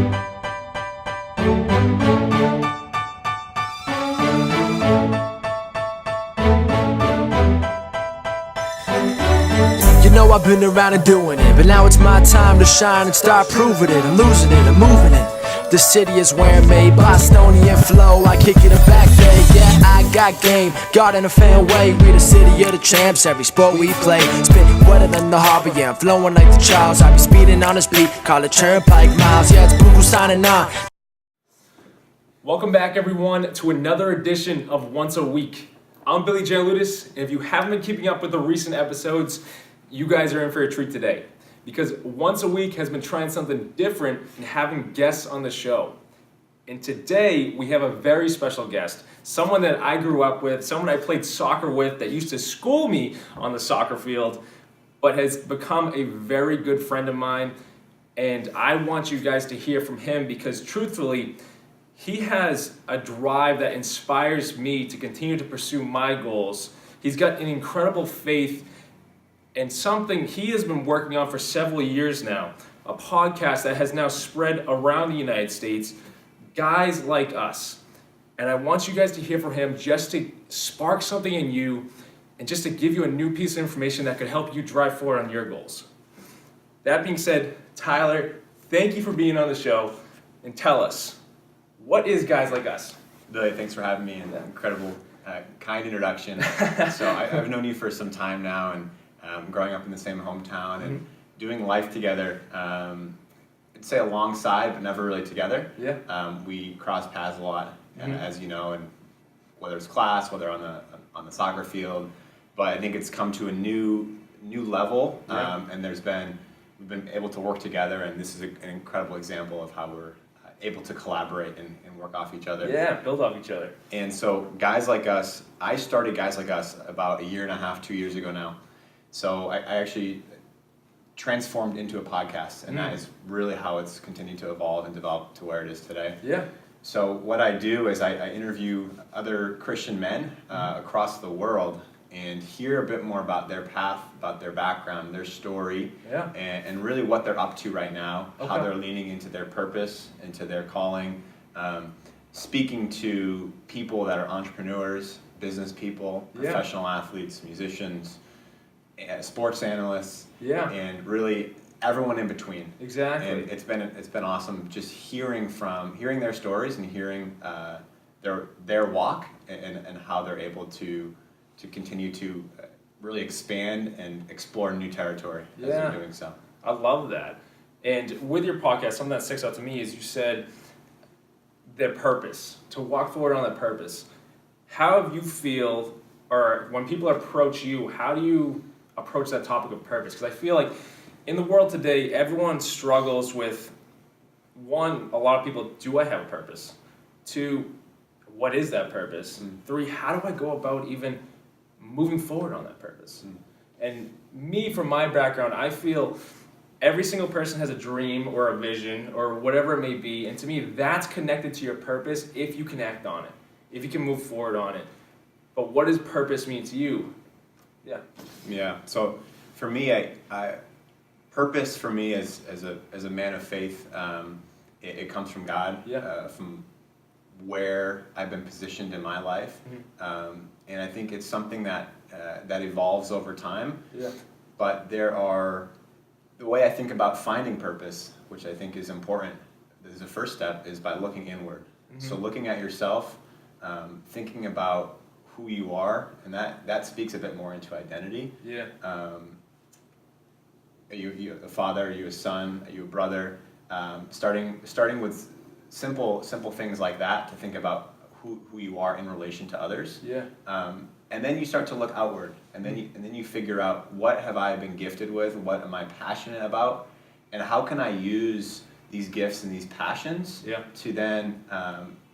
You know I've been around and doing it, but now it's my time to shine and start proving it. I'm losing it, I'm moving it. The city is where I'm made, Bostonian flow, I kick it back there. Yeah, I got game, got in a fan way. We the city of the champs, every sport we play. Spit wetter than the harbor, yeah, I'm flowing like the Charles. I be speeding on this beat, call it Turnpike Miles. Yeah, it's Boo signing on. Welcome back, everyone, to another edition of Once a Week. I'm Billy Giannouloudis, and if you haven't been keeping up with the recent episodes, you guys are in for a treat today. Because Once a Week has been trying something different and having guests on the show. And today, we have a very special guest. Someone that I grew up with, someone I played soccer with that used to school me on the soccer field, but has become a very good friend of mine. And I want you guys to hear from him because truthfully, he has a drive that inspires me to continue to pursue my goals. He's got an incredible faith in something he has been working on for several years now, a podcast that has now spread around the United States, Guys Like Us. And I want you guys to hear from him just to spark something in you and just to give you a new piece of information that could help you drive forward on your goals. That being said, Tyler, thank you for being on the show, and tell us, what is Guys Like Us? Billy, thanks for having me and that incredible, kind introduction. So I've known you for some time now, and growing up in the same hometown and doing life together. I'd say alongside, but never really together. Yeah. We cross paths a lot, as you know, and whether it's class, whether on the soccer field. But I think it's come to a new level, and we've been able to work together, and this is an incredible example of how we're able to collaborate and work off each other. Yeah, build off each other. And so Guys Like Us, I started Guys Like Us about a year and a half, 2 years ago now. So I actually transformed into a podcast, and that is really how it's continued to evolve and develop to where it is today. Yeah. So what I do is I interview other Christian men across the world and hear a bit more about their path, about their background, their story, and really what they're up to right now, how they're leaning into their purpose, into their calling, speaking to people that are entrepreneurs, business people, professional athletes, musicians, sports analysts, and really everyone in between. Exactly. And it's been awesome just hearing their stories and hearing their walk and how they're able to continue to really expand and explore new territory as they're doing so. I love that. And with your podcast, something that sticks out to me is you said their purpose, to walk forward on that purpose. How do you feel, or when people approach you, how do you approach that topic of purpose? Because I feel like in the world today, everyone struggles with, one, a lot of people, do I have a purpose? Two, what is that purpose? Three, how do I go about even moving forward on that purpose? And me, from my background, I feel every single person has a dream or a vision or whatever it may be, and to me, that's connected to your purpose if you can act on it, if you can move forward on it. But what does purpose mean to you? Yeah. So for me, purpose for me as a man of faith, it comes from God, from where I've been positioned in my life, and I think it's something that evolves over time. But the way I think about finding purpose, which I think is important, is the first step, is by looking inward. So looking at yourself, thinking about who you are, and that speaks a bit more into identity. Are you a father? Are you a son? Are you a brother? Starting with simple things like that to think about who you are in relation to others. And then you start to look outward, and then you figure out, what have I been gifted with? What am I passionate about? And how can I use these gifts and these passions to then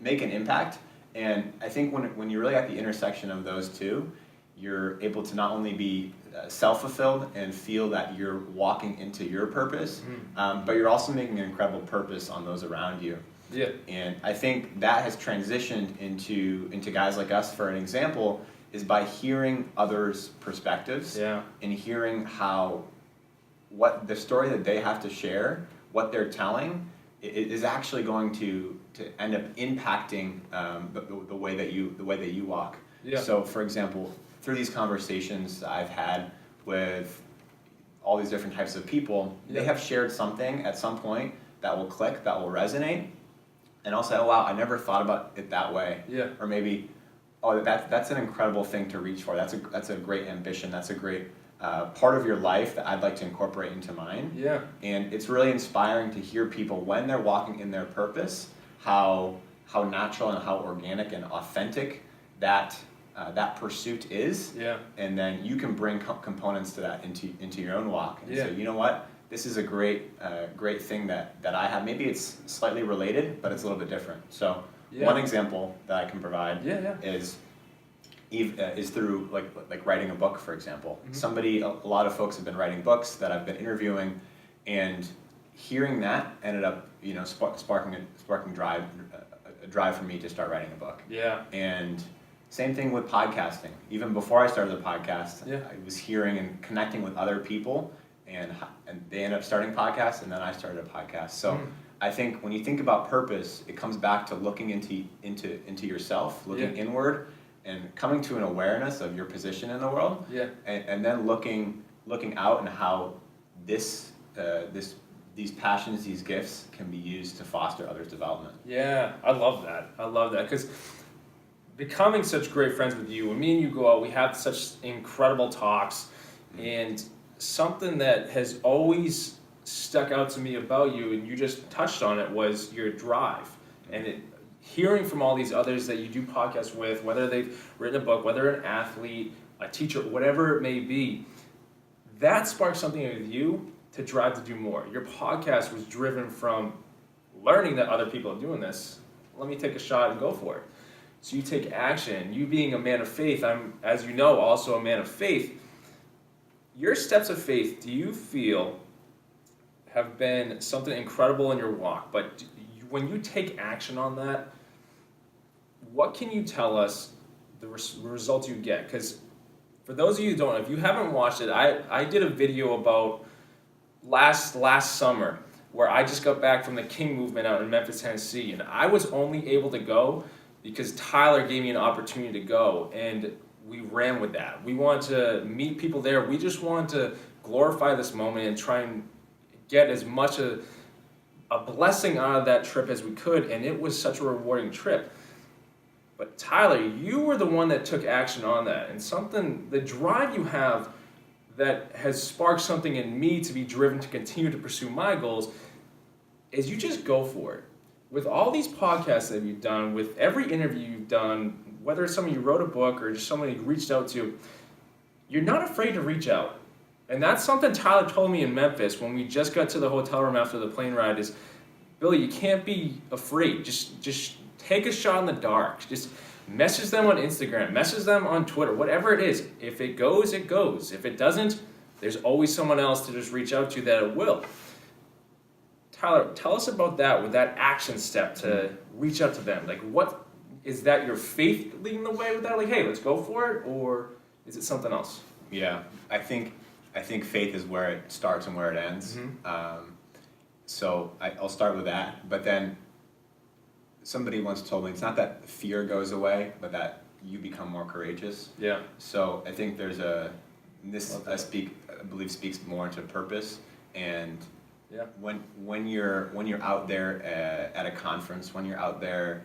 make an impact? And I think when you're really at the intersection of those two, you're able to not only be self-fulfilled and feel that you're walking into your purpose, but you're also making an incredible purpose on those around you. And I think that has transitioned into Guys Like Us, for an example, is by hearing others' perspectives and hearing what the story that they have to share, what they're telling, it is actually going to end up impacting the way that you walk. Yeah. So, for example, through these conversations I've had with all these different types of people, they have shared something at some point that will click, that will resonate, and I'll say, oh wow, I never thought about it that way. Yeah. Or maybe, oh, that's an incredible thing to reach for. That's a great ambition. That's a great part of your life that I'd like to incorporate into mine. Yeah. And it's really inspiring to hear people when they're walking in their purpose, how natural and how organic and authentic that pursuit is. Yeah. And then you can bring components to that into your own walk and Yeah. say, you know what, this is a great thing that I have. Maybe it's slightly related, but it's a little bit different. So one example that I can provide is through like writing a book, for example. Mm-hmm. A lot of folks have been writing books that I've been interviewing, and hearing that ended up sparking a drive for me to start writing a book. Yeah. And same thing with podcasting. Even before I started the podcast, Yeah. I was hearing and connecting with other people, and they ended up starting podcasts, and then I started a podcast. So I think when you think about purpose, it comes back to looking into yourself, looking inward, and coming to an awareness of your position in the world. Yeah. And then looking out and how these passions, these gifts can be used to foster others' development. Yeah, I love that because becoming such great friends with you, when me and you go out, we have such incredible talks, and something that has always stuck out to me about you, and you just touched on it, was your drive. And hearing from all these others that you do podcasts with, whether they've written a book, whether an athlete, a teacher, whatever it may be, that sparks something with you to drive to do more. Your podcast was driven from learning that other people are doing this. Let me take a shot and go for it. So you take action. You being a man of faith, I'm, as you know, also a man of faith. Your steps of faith, do you feel, have been something incredible in your walk? But when you take action on that, what can you tell us the results you get? Because for those of you who don't know, if you haven't watched it, I did a video about last summer where I just got back from the King movement out in Memphis, Tennessee, and I was only able to go because Tyler gave me an opportunity to go, and we ran with that. We want to meet people there. We just want to glorify this moment and try and get as much a blessing out of that trip as we could, and it was such a rewarding trip. But Tyler, you were the one that took action on that, and the drive you have that has sparked something in me to be driven to continue to pursue my goals is you just go for it. With all these podcasts that you've done, with every interview you've done, whether it's someone you wrote a book or just someone you reached out to, you're not afraid to reach out. And that's something Tyler told me in Memphis when we just got to the hotel room after the plane ride is, Billy, you can't be afraid. Just take a shot in the dark. Just message them on Instagram, message them on Twitter, whatever it is. If it goes, it goes. If it doesn't, there's always someone else to just reach out to that it will. Tyler, tell us about that, with that action step to reach out to them. Like, what is that, your faith leading the way with that? Like, hey, let's go for it, or is it something else? Yeah, I think faith is where it starts and where it ends. Mm-hmm. So I'll start with that. But then somebody once told me it's not that fear goes away, but that you become more courageous. Yeah. So I think there's I believe speaks more into purpose. And yeah, when you're out there at a conference, when you're out there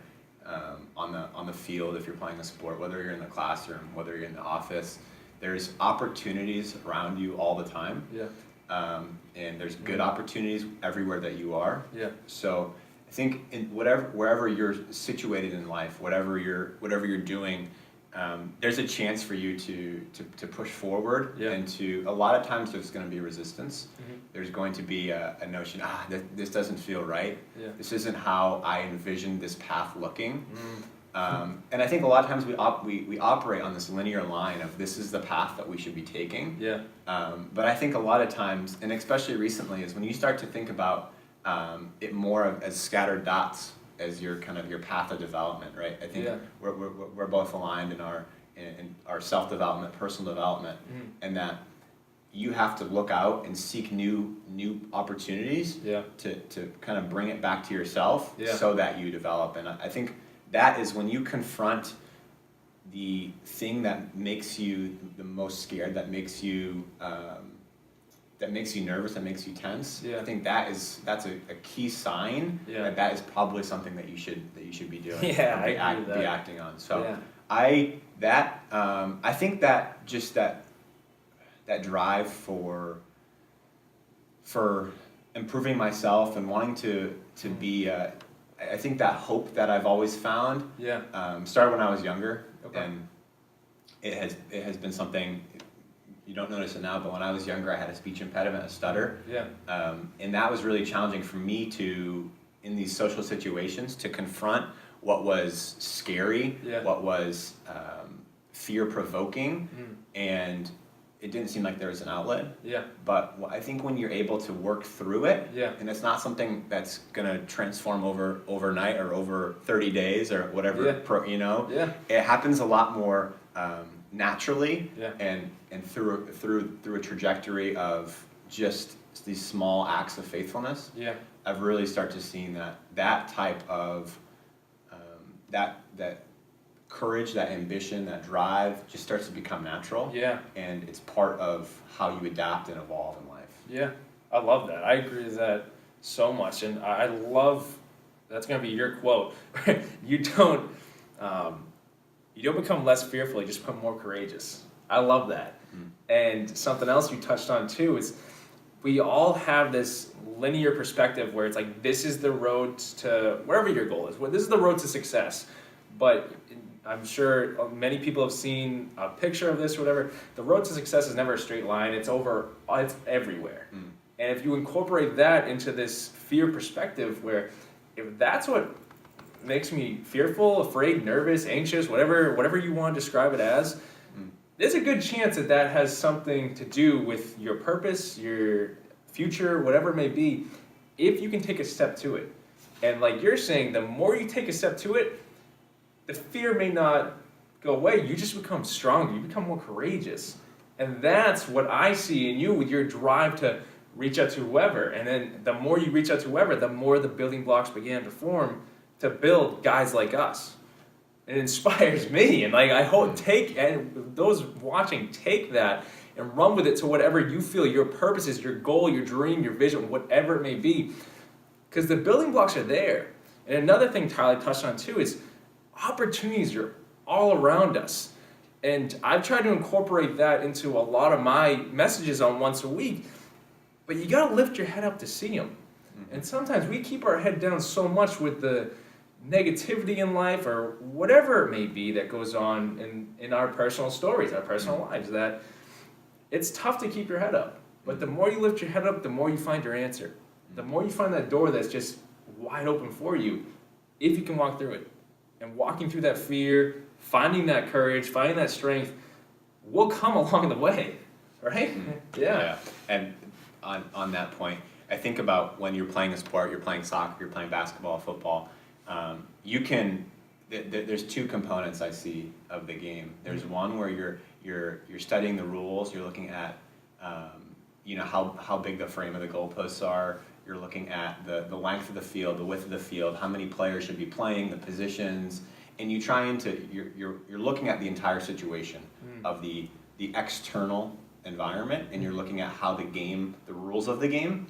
on the field, if you're playing a sport, whether you're in the classroom, whether you're in the office, there's opportunities around you all the time. Yeah. And there's good opportunities everywhere that you are. Yeah. So I think in wherever you're situated in life, whatever you're doing, there's a chance for you to push forward. Yeah. And a lot of times there's going to be resistance. Mm-hmm. There's going to be a notion, this doesn't feel right. Yeah. This isn't how I envisioned this path looking. Mm. And I think a lot of times we operate on this linear line of this is the path that we should be taking. Yeah. But I think a lot of times, and especially recently, is when you start to think about it more as scattered dots as your path of development, right? I think we're both aligned in our self-development, personal development, and that you have to look out and seek new opportunities to kind of bring it back to yourself so that you develop. And I think that is when you confront the thing that makes you the most scared, that makes you nervous, that makes you tense. I think that's a key sign that is probably something that you should be doing. I agree with that. Be acting on. So I think that just that drive for improving myself and wanting to be I think that hope that I've always found started when I was younger, and it has been something. You don't notice it now, but when I was younger, I had a speech impediment, a stutter, and that was really challenging for me in these social situations, to confront what was scary, what was fear-provoking, and it didn't seem like there was an outlet. But I think when you're able to work through it, and it's not something that's going to transform overnight or over 30 days or whatever, it happens a lot more naturally and through a trajectory of just these small acts of faithfulness. I've really started to see that type of that courage, that ambition, that drive just starts to become natural. And it's part of how you adapt and evolve in life. I love that. I agree with that so much, and I love that's going to be your quote. You don't become less fearful, you just become more courageous. I love that. And something else you touched on too is we all have this linear perspective where it's like, this is the road to wherever your goal is. This is the road to success. But I'm sure many people have seen a picture of this or whatever. The road to success is never a straight line. It's everywhere. And if you incorporate that into this fear perspective, where if that's what makes me fearful, afraid, nervous, anxious, whatever you want to describe it as, there's a good chance that has something to do with your purpose, your future, whatever it may be, if you can take a step to it. And like you're saying, the more you take a step to it, the fear may not go away. You just become stronger. You become more courageous. And that's what I see in you with your drive to reach out to whoever. And then the more you reach out to whoever, the more the building blocks began to form to build guys like us. It inspires me, and like I hope and those watching take that and run with it to whatever you feel your purpose is, your goal, your dream, your vision, whatever it may be, because the building blocks are there. And another thing Tyler touched on too is opportunities are all around us, and I've tried to incorporate that into a lot of my messages on once a week. But you got to lift your head up to see them, and sometimes we keep our head down so much with the negativity in life or whatever it may be that goes on in our personal stories, our personal lives, that it's tough to keep your head up. But the more you lift your head up, the more you find your answer. The more you find that door that's just wide open for you, if you can walk through it. And walking through that fear, finding that courage, finding that strength will come along the way, right? Yeah. And on that point, I think about when you're playing a sport, you're playing soccer, you're playing basketball, football, there's two components I see of the game. There's one where you're studying the rules. You're looking at how big the frame of the goalposts are. You're looking at the length of the field, the width of the field, how many players should be playing, the positions, and you're looking at the entire situation of the external environment, and you're looking at how the rules of the game.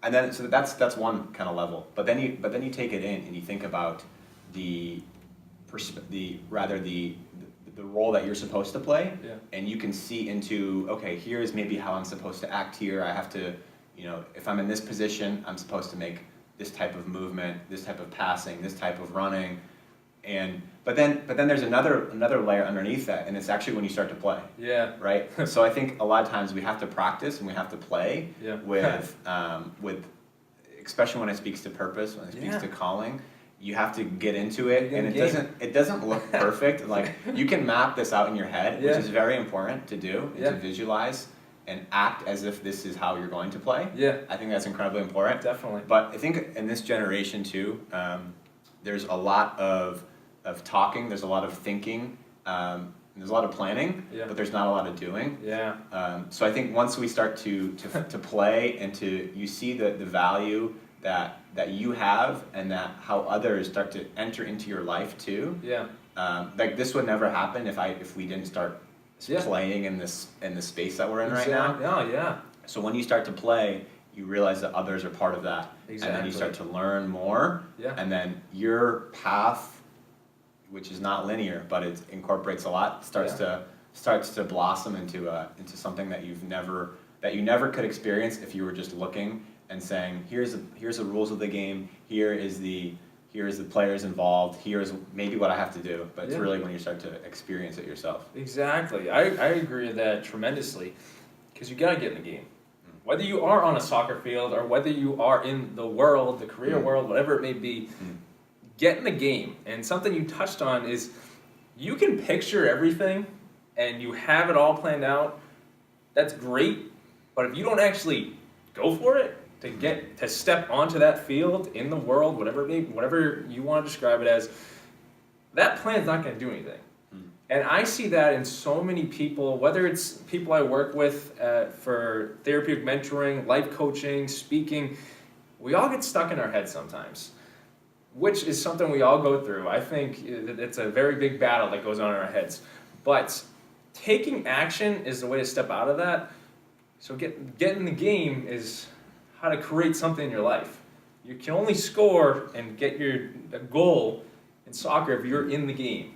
And then, so that's one kind of level. But then you take it in and you think about the role that you're supposed to play, and you can see into, okay, here's maybe how I'm supposed to act here. I have to, if I'm in this position, I'm supposed to make this type of movement, this type of passing, this type of running, but then there's another layer underneath that, and it's actually when you start to play. Right. So I think a lot of times we have to practice and we have to play with especially when it speaks to purpose, when it speaks to calling. You have to get into it, and it doesn't look perfect. Like, you can map this out in your head, which is very important to do, and to visualize and act as if this is how you're going to play. I think that's incredibly important. Definitely. But I think in this generation too, there's a lot of talking, there's a lot of thinking, there's a lot of planning, but there's not a lot of doing. Yeah. So I think once we start to play and you see the value that you have and that how others start to enter into your life too. Yeah. Like this would never happen if we didn't start playing in the space that we're in right now. Yeah, yeah. So when you start to play, you realize that others are part of that. Exactly. And then you start to learn more. Yeah. And then your path, which is not linear, but it incorporates a lot, starts to blossom into something that you never could experience if you were just looking and saying, here's the rules of the game, here's the players involved, here's maybe what I have to do. But it's really when you start to experience it yourself. Exactly. I agree with that tremendously, because you gotta get in the game. Whether you are on a soccer field or whether you are in the world, the career world, whatever it may be, get in the game. And something you touched on is you can picture everything and you have it all planned out. That's great. But if you don't actually go for it, to step onto that field in the world, whatever you want to describe it as, that plan's not going to do anything. And I see that in so many people, whether it's people I work with for therapeutic mentoring, life coaching, speaking, we all get stuck in our heads sometimes, which is something we all go through. I think it's a very big battle that goes on in our heads. But taking action is the way to step out of that. So get in the game is how to create something in your life. You can only score and get a goal in soccer if you're in the game.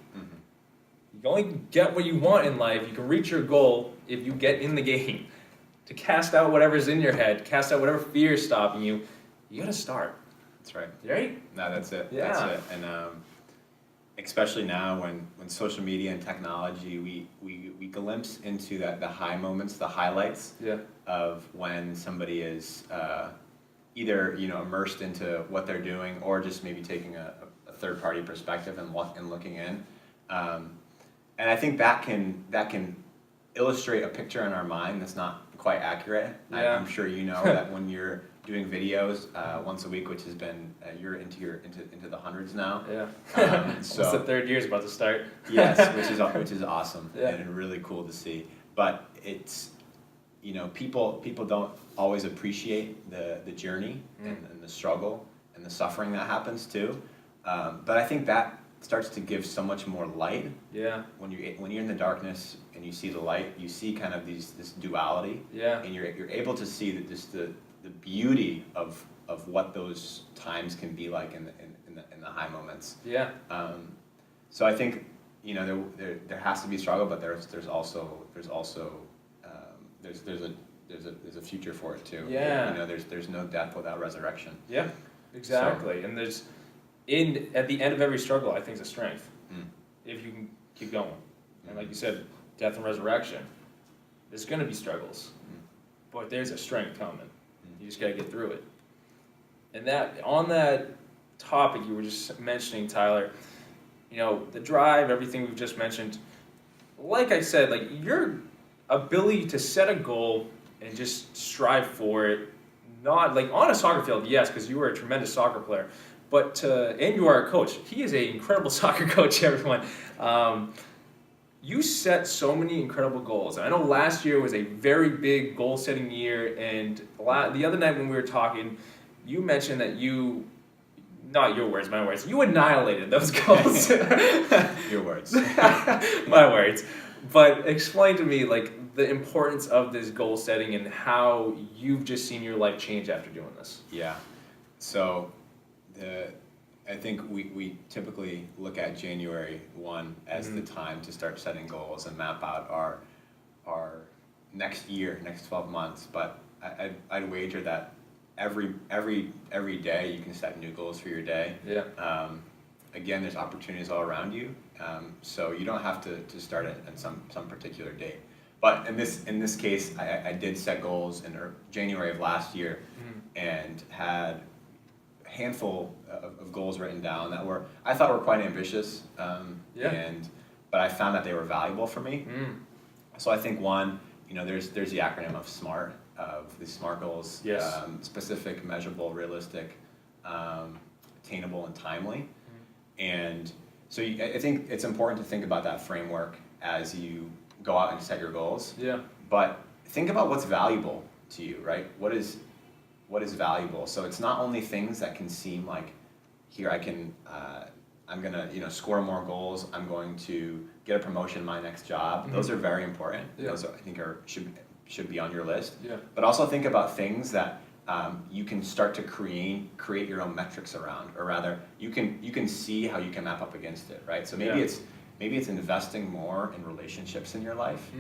You can only get what you want in life. You can reach your goal if you get in the game. To cast out whatever's in your head, cast out whatever fear is stopping you, you gotta start. That's right. Right? No, that's it. Yeah. That's it. And especially now when social media and technology, we glimpse into the high moments, the highlights of when somebody is either immersed into what they're doing or just maybe taking a third party perspective and looking in. And I think that can illustrate a picture in our mind that's not quite accurate. Yeah. I'm sure you know that when you're doing videos once a week, which has been you're into the hundreds now. Yeah. So the third year's about to start. Yes, which is awesome and really cool to see. But it's people don't always appreciate the journey and the struggle and the suffering that happens too. But I think that starts to give so much more light. Yeah. When you're in the darkness and you see the light, you see kind of this duality. Yeah. And you're able to see that the beauty of what those times can be like in the high moments. Yeah. So I think there has to be struggle, but there's also a future for it too. Yeah. There's no death without resurrection. Yeah. Exactly. So, and at the end of every struggle, I think is a strength. If you can keep going. And like you said, death and resurrection, there's going to be struggles, but there's a strength coming. You just got to get through it. And on that topic you were just mentioning, Tyler, the drive, everything we've just mentioned, like I said, like your ability to set a goal and just strive for it, not like on a soccer field, yes, because you were a tremendous soccer player, and you are a coach. He is an incredible soccer coach, everyone. You set so many incredible goals. And I know last year was a very big goal-setting year, and the other night when we were talking, you mentioned that not your words, my words, you annihilated those goals. Your words. My words. But explain to me, like, the importance of this goal setting and how you've just seen your life change after doing this. Yeah. So I think we typically look at January 1 as the time to start setting goals and map out our next year, next 12 months. But I'd wager that every day you can set new goals for your day. Yeah. Again, there's opportunities all around you, so you don't have to start it at some particular date. But in this case, I did set goals in January of last year, and had handful of goals written down that I thought were quite ambitious, but I found that they were valuable for me. So I think one, there's the acronym of SMART, of the SMART goals: specific, measurable, realistic, attainable, and timely. And so I think it's important to think about that framework as you go out and set your goals. Yeah. But think about what's valuable to you, right? What is valuable? So it's not only things that can seem like, here I can, I'm gonna score more goals. I'm going to get a promotion in my next job. Mm-hmm. Those are very important. Yeah. Those I think should be on your list. Yeah. But also think about things that you can start to create your own metrics around, or rather, you can see how you can map up against it, right? So maybe it's investing more in relationships in your life,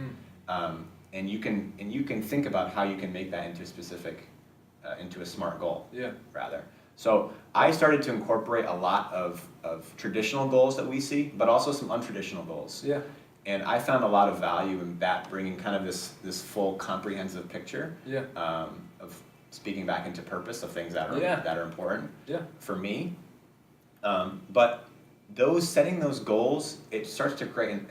and you can think about how you can make that into a smart goal. Yeah. Rather. So I started to incorporate a lot of traditional goals that we see, but also some untraditional goals. Yeah. And I found a lot of value in that, bringing kind of this full comprehensive picture. Yeah. Of speaking back into purpose of things that are important. Yeah. For me. But setting those goals, it starts to create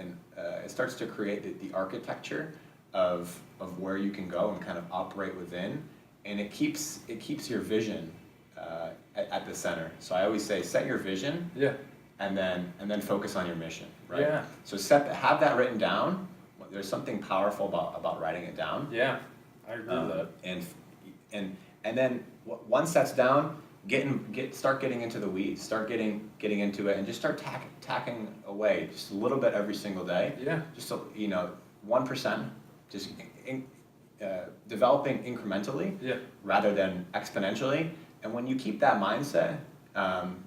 the architecture of where you can go and kind of operate within, and it keeps your vision at the center. So I always say, set your vision. Yeah. And then focus on your mission, right? Yeah. So have that written down. There's something powerful about writing it down. Yeah, I agree with that. And then once that's down, start getting into the weeds. Start getting into it, and just start tacking away just a little bit every single day. Yeah. Just 1%. Just developing incrementally. Yeah. Rather than exponentially. And when you keep that mindset,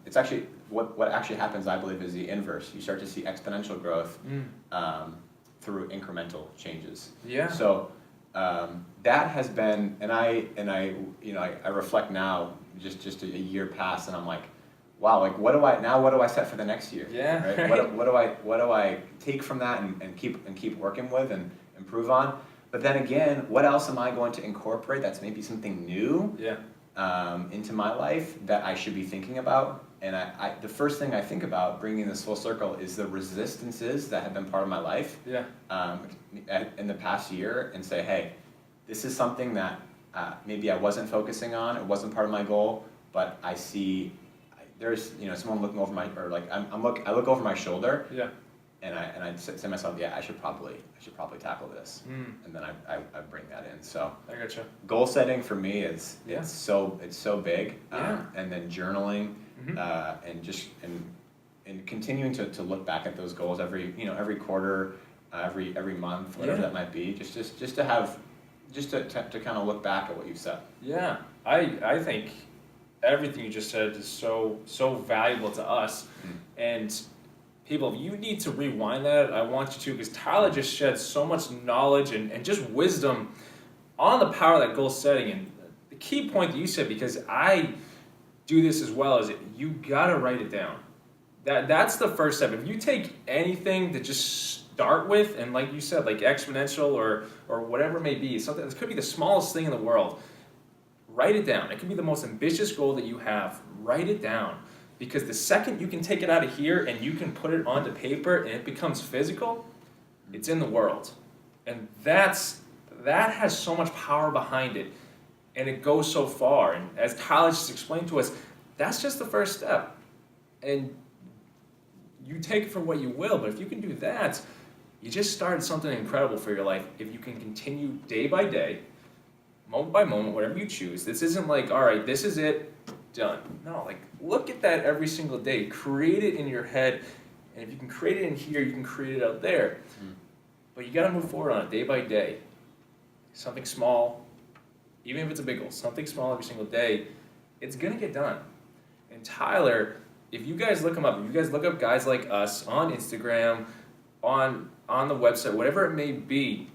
it's actually what actually happens, I believe, is the inverse. You start to see exponential growth through incremental changes. Yeah. So that has been, and I reflect now, just a year past, and I'm like, wow, like what do I set for the next year? Yeah. Right? What do I take from that and keep working with and improve on? But then again, what else am I going to incorporate that's maybe something new? Yeah. Into my life that I should be thinking about? And the first thing I think about, bringing this full circle, is the resistances that have been part of my life. Yeah. In the past year, and say, hey, this is something that maybe I wasn't focusing on. It wasn't part of my goal, but I see there's someone looking over I look over my shoulder. Yeah. And I say to myself, yeah, I should probably tackle this, and then I bring that in. So I gotcha. Goal setting for me is it's so big, and then journaling, and continuing to look back at those goals every quarter, every month, whatever that might be, just to kind of look back at what you've set. Yeah, I think everything you just said is so valuable to us, and. People, you need to rewind that. I want you to, because Tyler just shed so much knowledge and just wisdom on the power of that goal setting. And the key point that you said, because I do this as well, is you gotta write it down. That's the first step. If you take anything to just start with, and like you said, like exponential or whatever it may be, something that could be the smallest thing in the world, write it down. It could be the most ambitious goal that you have. Write it down. Because the second you can take it out of here and you can put it onto paper and it becomes physical, it's in the world. And that has so much power behind it. And it goes so far. And as Tyler just explained to us, that's just the first step. And you take it for what you will, but if you can do that, you just started something incredible for your life. If you can continue day by day, moment by moment, whatever you choose. This isn't like, all right, this is it, done. No, like look at that every single day. Create it in your head, and if you can create it in here, you can create it out there. But you got to move forward on it day by day. Something small, even if it's a big goal, something small every single day, it's gonna get done. And Tyler, if you guys look him up, if you guys look up guys like us on Instagram, on the website, whatever it may be,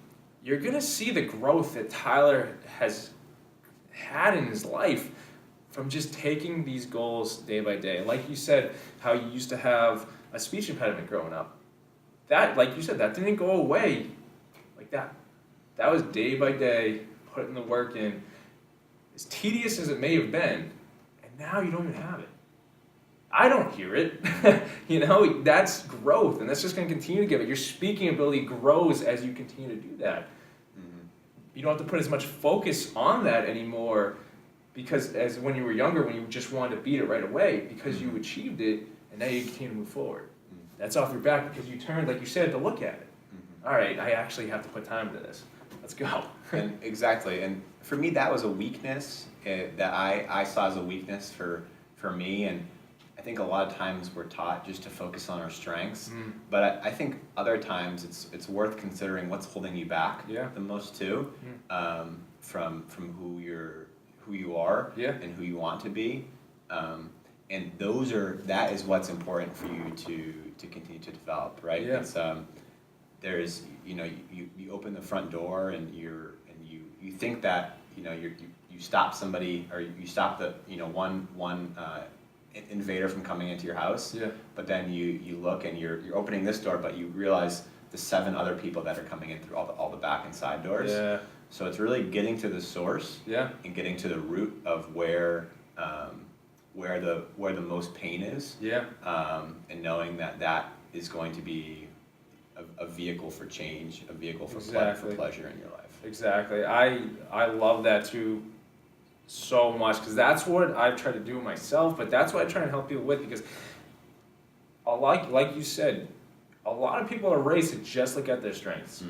you're gonna see the growth that Tyler has had in his life from just taking these goals day by day. Like you said, how you used to have a speech impediment growing up. That, like you said, that didn't go away like that. That was day by day, putting the work in. As tedious as it may have been, and now you don't even have it. I don't hear it. That's growth, and that's just going to continue to give it. Your speaking ability grows as you continue to do that. You don't have to put as much focus on that anymore, because as when you were younger, when you just wanted to beat it right away, because you achieved it, and now you continue to move forward. That's off your back because you turned, like you said, to look at it. all right, I actually have to put time into this. Let's go. And exactly, and for me that was a weakness that I saw as a weakness for me, and I think a lot of times we're taught just to focus on our strengths, but I think other times it's worth considering what's holding you back the most too, from who you are and who you want to be, and that is what's important for you to continue to develop, right? It's there's you open the front door and you think that you stop somebody, or you stop the one invader from coming into your house, but then you look and you're opening this door, but you realize the 7 other people that are coming in through all the back and side doors. So it's really getting to the source and getting to the root of where the most pain is, and knowing that is going to be a vehicle for change, a vehicle for pleasure in your life. Exactly. I love that too so much, because that's what I've tried to do myself, but that's what I try and help people with, because like you said, a lot of people are raised to just look at their strengths.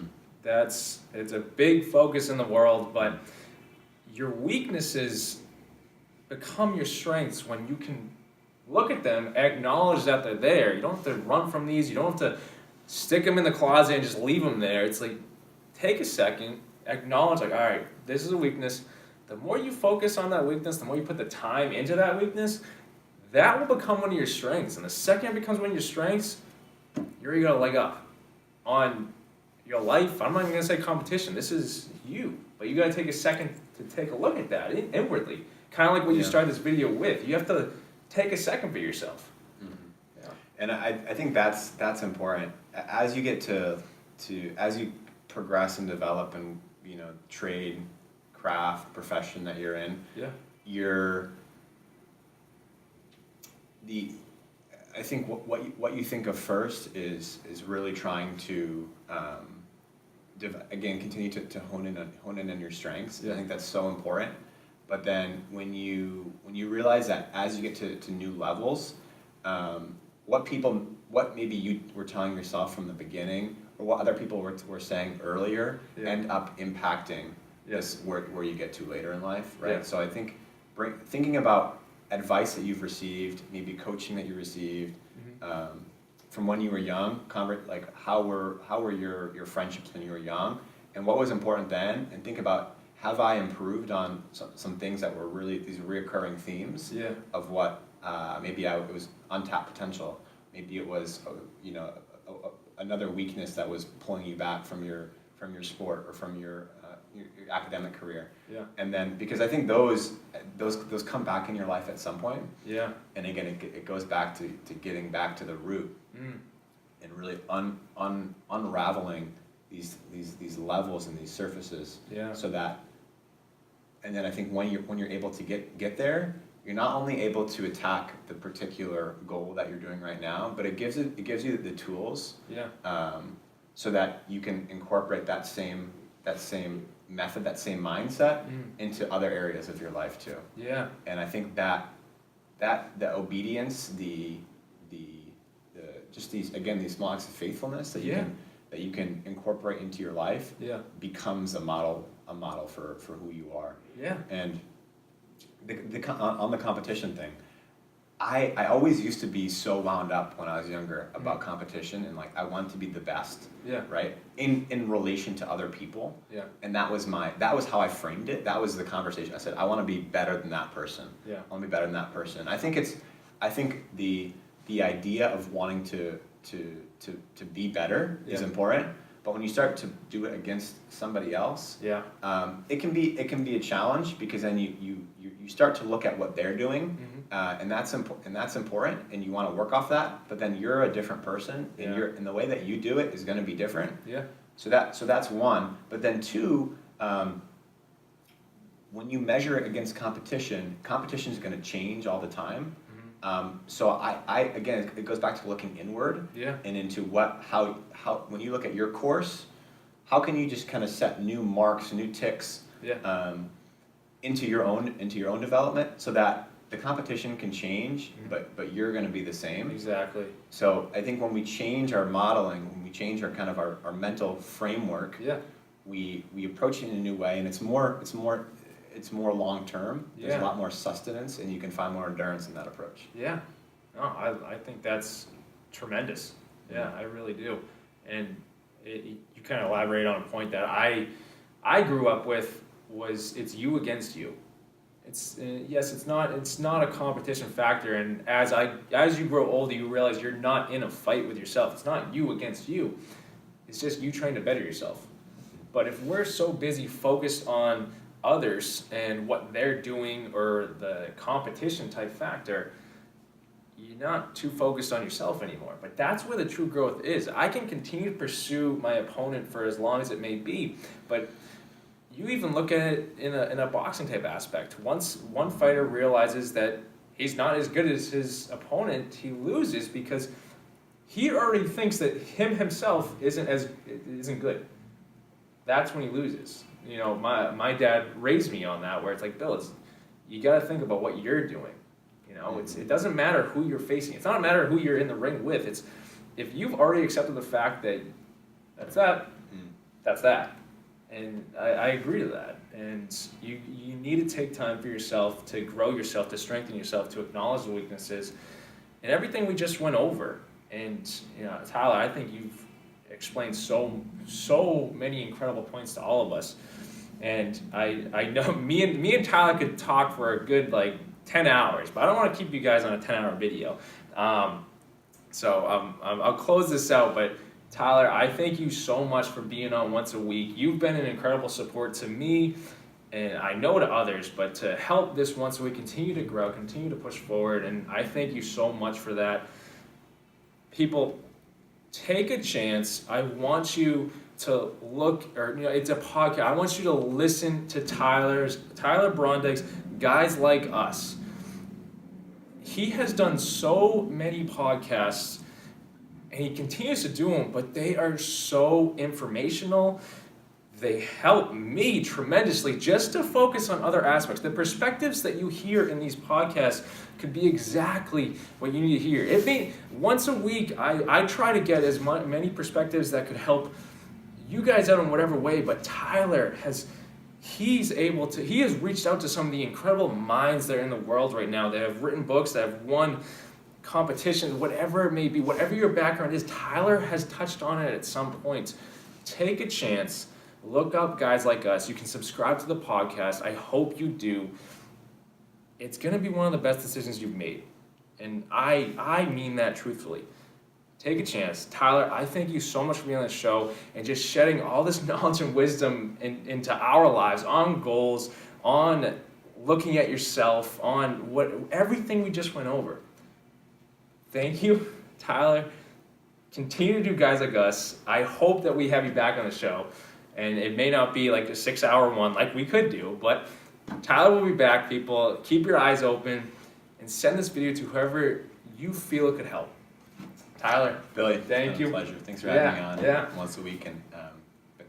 It's a big focus in the world, but your weaknesses become your strengths when you can look at them, acknowledge that they're there. You don't have to run from these. You don't have to stick them in the closet and just leave them there. It's like, take a second, acknowledge, like, all right, this is a weakness. The more you focus on that weakness, the more you put the time into that weakness, that will become one of your strengths. And the second it becomes one of your strengths, you're going to leg up on your life. I'm not even going to say competition. This is you. But you got to take a second to take a look at that inwardly. Kind of like what you started this video with. You have to take a second for yourself. And I think that's important. As you get as you progress and develop and trade, craft, profession that you're in, I think what you think of first is really trying to again continue to hone in on your strengths. I think that's so important. But then when you realize that as you get to new levels, what maybe you were telling yourself from the beginning, or what other people were saying earlier, end up impacting where you get to later in life, right? So I think thinking about advice that you've received, maybe coaching that you received, from when you were young, like how were your friendships when you were young, and what was important then, and think about, have I improved on some things that were really these reoccurring themes of what maybe it was untapped potential, maybe it was another weakness that was pulling you back from your sport or from your academic career. And then, because I think those come back in your life at some point. And again, it goes back to getting back to the root and really unraveling these levels and these surfaces. So that, and then I think when you're able to get there, you're not only able to attack the particular goal that you're doing right now, but it gives you the tools, so that you can incorporate that same method, that same mindset into other areas of your life too. And I think that the obedience, the just these small acts of faithfulness that you can incorporate into your life becomes a model for who you are. And on the competition thing, I always used to be so wound up when I was younger about competition, and like I want to be the best, right? In relation to other people, and that was how I framed it. That was the conversation. I said, I want to be better than that person. I want to be better than that person. I think the idea of wanting to be better is important. But when you start to do it against somebody else, it can be a challenge, because then you start to look at what they're doing, and that's important, and you want to work off that. But then you're a different person, and the way that you do it is going to be different. So that's one. But then two, when you measure it against competition is going to change all the time. So I again, it goes back to looking inward and into how when you look at your course, how can you just kind of set new marks, new ticks into your own development, so that the competition can change, but you're going to be the same. Exactly. So I think when we change our modeling, when we change our kind of our mental framework, we approach it in a new way, and it's more long term. There's a lot more sustenance, and you can find more endurance in that approach. Yeah. No, I think that's tremendous. Yeah, I really do. And you kind of elaborate on a point that I grew up with was it's you against you. It's yes, it's not a competition factor, and as you grow older, you realize you're not in a fight with yourself. It's not you against you. It's just you trying to better yourself. But if we're so busy focused on others and what they're doing or the competition type factor, you're not too focused on yourself anymore. But that's where the true growth is. I can continue to pursue my opponent for as long as it may be, but you even look at it in a boxing type aspect. Once one fighter realizes that he's not as good as his opponent, he loses because he already thinks that himself isn't good. That's when he loses. You know, my dad raised me on that, where it's like, Bill, you got to think about what you're doing. You know, it doesn't matter who you're facing. It's not a matter of who you're in the ring with. It's if you've already accepted the fact that that's that. And I agree to that. And you need to take time for yourself to grow yourself, to strengthen yourself, to acknowledge the weaknesses, and everything we just went over. And you know, Tyler, I think you've explained so many incredible points to all of us. And I know me and Tyler could talk for a good 10 hours, but I don't want to keep you guys on a 10-hour video. So I'll close this out, but Tyler, I thank you so much for being on once a week. You've been an incredible support to me, and I know to others, but to help this once a week continue to grow, continue to push forward, and I thank you so much for that. People, take a chance. I want you to look, or it's a podcast. I want you to listen to Tyler Brondyk's Guys Like Us. He has done so many podcasts, and he continues to do them, but they are so informational. They help me tremendously just to focus on other aspects. The perspectives that you hear in these podcasts could be exactly what you need to hear. Once a week, I try to get as many perspectives that could help you guys out in whatever way, but Tyler has reached out to some of the incredible minds that are in the world right now that have written books, that have won competitions, whatever it may be, whatever your background is, Tyler has touched on it at some point. Take a chance, look up Guys Like Us. You can subscribe to the podcast. I hope you do. It's going to be one of the best decisions you've made, and I mean that truthfully. Take a chance. Tyler, I thank you so much for being on the show and just shedding all this knowledge and wisdom into our lives, on goals, on looking at yourself, on everything we just went over. Thank you, Tyler. Continue to do Guys Like Us. I hope that we have you back on the show. And it may not be like a 6-hour one like we could do, but Tyler will be back, people. Keep your eyes open and send this video to whoever you feel it could help. Tyler, Billy, thank you. Pleasure. Thanks for having me on once a week, and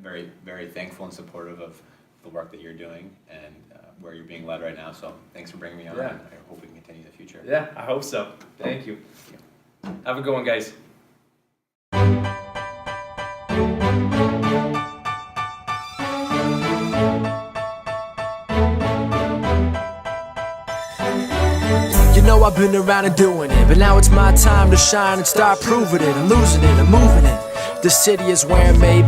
very, very thankful and supportive of the work that you're doing and where you're being led right now. So thanks for bringing me on. And I hope we can continue in the future. Yeah, I hope so. Thank you. Have a good one, guys. You know I've been around and doing it, but now it's my time to shine and start proving it. I'm losing it, I'm moving it. The city is where I'm made.